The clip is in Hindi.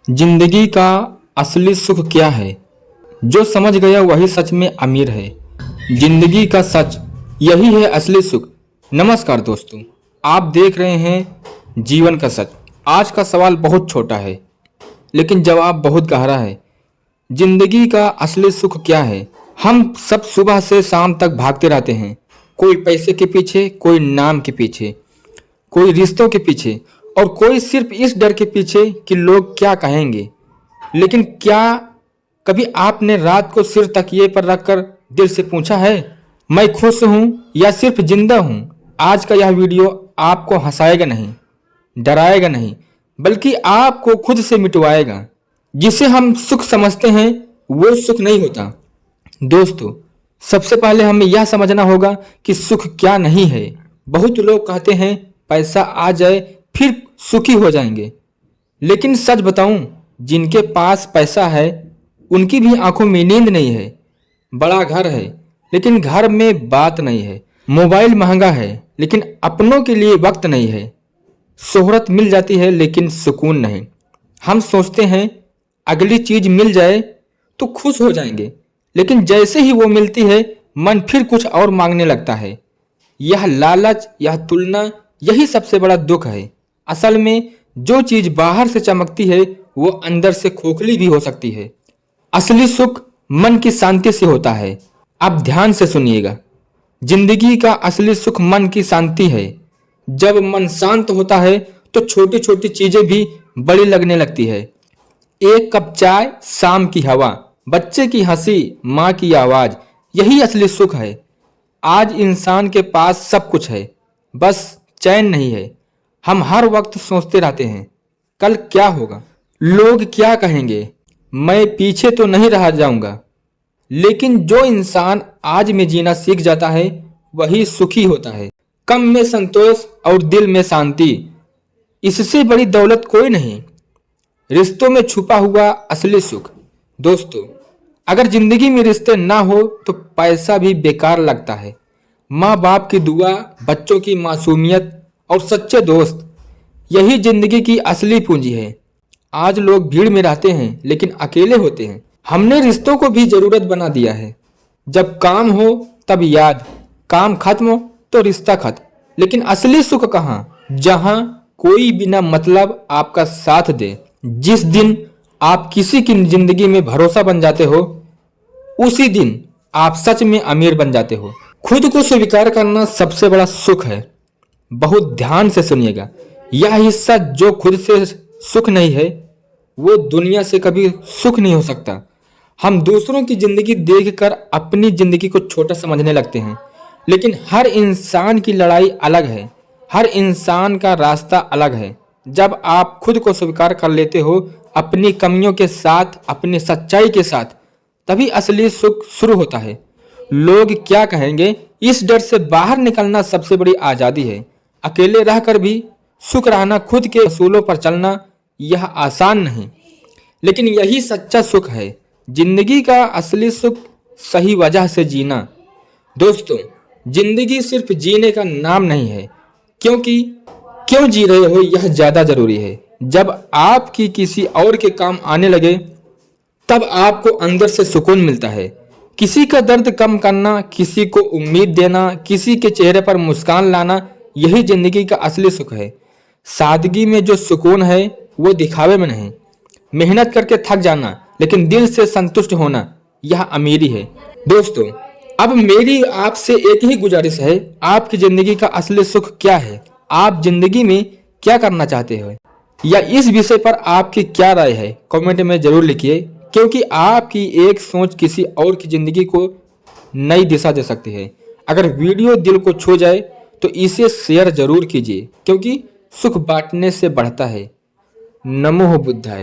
जिंदगी का असली सुख क्या है? जो समझ गया वही सच में अमीर है। जिंदगी का सच यही है असली सुख। नमस्कार दोस्तों, आप देख रहे हैं जीवन का सच। आज का सवाल बहुत छोटा है लेकिन जवाब बहुत गहरा है। जिंदगी का असली सुख क्या है? हम सब सुबह से शाम तक भागते रहते हैं, कोई पैसे के पीछे, कोई नाम के पीछे, कोई रिश्तों के पीछे और कोई सिर्फ इस डर के पीछे कि लोग क्या कहेंगे। लेकिन क्या कभी आपने रात को सिर तकिए पर रखकर दिल से पूछा है, मैं खुश हूं या सिर्फ जिंदा हूं? आज का यह वीडियो आपको हंसाएगा नहीं, डराएगा नहीं, बल्कि आपको खुद से मिटवाएगा। जिसे हम सुख समझते हैं वो सुख नहीं होता। दोस्तों, सबसे पहले हमें यह समझना होगा कि सुख क्या नहीं है। बहुत लोग कहते हैं पैसा आ जाए फिर सुखी हो जाएंगे, लेकिन सच बताऊं, जिनके पास पैसा है उनकी भी आंखों में नींद नहीं है। बड़ा घर है लेकिन घर में बात नहीं है। मोबाइल महंगा है लेकिन अपनों के लिए वक्त नहीं है। शोहरत मिल जाती है लेकिन सुकून नहीं। हम सोचते हैं अगली चीज मिल जाए तो खुश हो जाएंगे, लेकिन जैसे ही वो मिलती है मन फिर कुछ और मांगने लगता है। यह लालच, यह तुलना, यही सबसे बड़ा दुख है। असल में जो चीज बाहर से चमकती है वो अंदर से खोखली भी हो सकती है। असली सुख मन की शांति से होता है। अब ध्यान से सुनिएगा, जिंदगी का असली सुख मन की शांति है। जब मन शांत होता है तो छोटी छोटी चीजें भी बड़ी लगने लगती है। एक कप चाय, शाम की हवा, बच्चे की हंसी, माँ की आवाज, यही असली सुख है। आज इंसान के पास सब कुछ है, बस चैन नहीं है। हम हर वक्त सोचते रहते हैं कल क्या होगा, लोग क्या कहेंगे, मैं पीछे तो नहीं रह जाऊंगा। लेकिन जो इंसान आज में जीना सीख जाता है वही सुखी होता है। कम में संतोष और दिल में शांति, इससे बड़ी दौलत कोई नहीं। रिश्तों में छुपा हुआ असली सुख। दोस्तों, अगर जिंदगी में रिश्ते ना हो तो पैसा भी बेकार लगता है। माँ बाप की दुआ, बच्चों की मासूमियत और सच्चे दोस्त, यही जिंदगी की असली पूंजी है। आज लोग भीड़ में रहते हैं लेकिन अकेले होते हैं। हमने रिश्तों को भी जरूरत बना दिया है। जब काम हो तब याद, काम खत्म हो तो रिश्ता खत्म। लेकिन असली सुख कहाँ? जहाँ कोई बिना मतलब आपका साथ दे। जिस दिन आप किसी की जिंदगी में भरोसा बन जाते हो उसी दिन आप सच में अमीर बन जाते हो। खुद को स्वीकार करना सबसे बड़ा सुख है। बहुत ध्यान से सुनिएगा, यह हिस्सा जो खुद से सुख नहीं है वो दुनिया से कभी सुख नहीं हो सकता। हम दूसरों की जिंदगी देखकर अपनी जिंदगी को छोटा समझने लगते हैं, लेकिन हर इंसान की लड़ाई अलग है, हर इंसान का रास्ता अलग है। जब आप खुद को स्वीकार कर लेते हो अपनी कमियों के साथ, अपनी सच्चाई के साथ, तभी असली सुख शुरू होता है। लोग क्या कहेंगे, इस डर से बाहर निकलना सबसे बड़ी आजादी है। अकेले रहकर भी सुख रहना, खुद के असूलों पर चलना, यह आसान नहीं, लेकिन यही सच्चा सुख है। जिंदगी का असली सुख सही वजह से जीना। दोस्तों, जिंदगी सिर्फ जीने का नाम नहीं है, क्योंकि क्यों जी रहे हो यह ज्यादा जरूरी है। जब आपकी किसी और के काम आने लगे तब आपको अंदर से सुकून मिलता है। किसी का दर्द कम करना, किसी को उम्मीद देना, किसी के चेहरे पर मुस्कान लाना, यही जिंदगी का असली सुख है। सादगी में जो सुकून है वो दिखावे में नहीं। मेहनत करके थक जाना लेकिन दिल से संतुष्ट होना, यह अमीरी है। दोस्तों, अब मेरी आपसे एक ही गुजारिश है, आपकी जिंदगी का असली सुख क्या है? आप जिंदगी में क्या करना चाहते हो, या इस विषय पर आपकी क्या राय है? कमेंट में जरूर लिखिए, क्योंकि आपकी एक सोच किसी और की जिंदगी को नई दिशा दे सकती है। अगर वीडियो दिल को छू जाए तो इसे शेयर जरूर कीजिए, क्योंकि सुख बांटने से बढ़ता है। नमो बुद्धाय।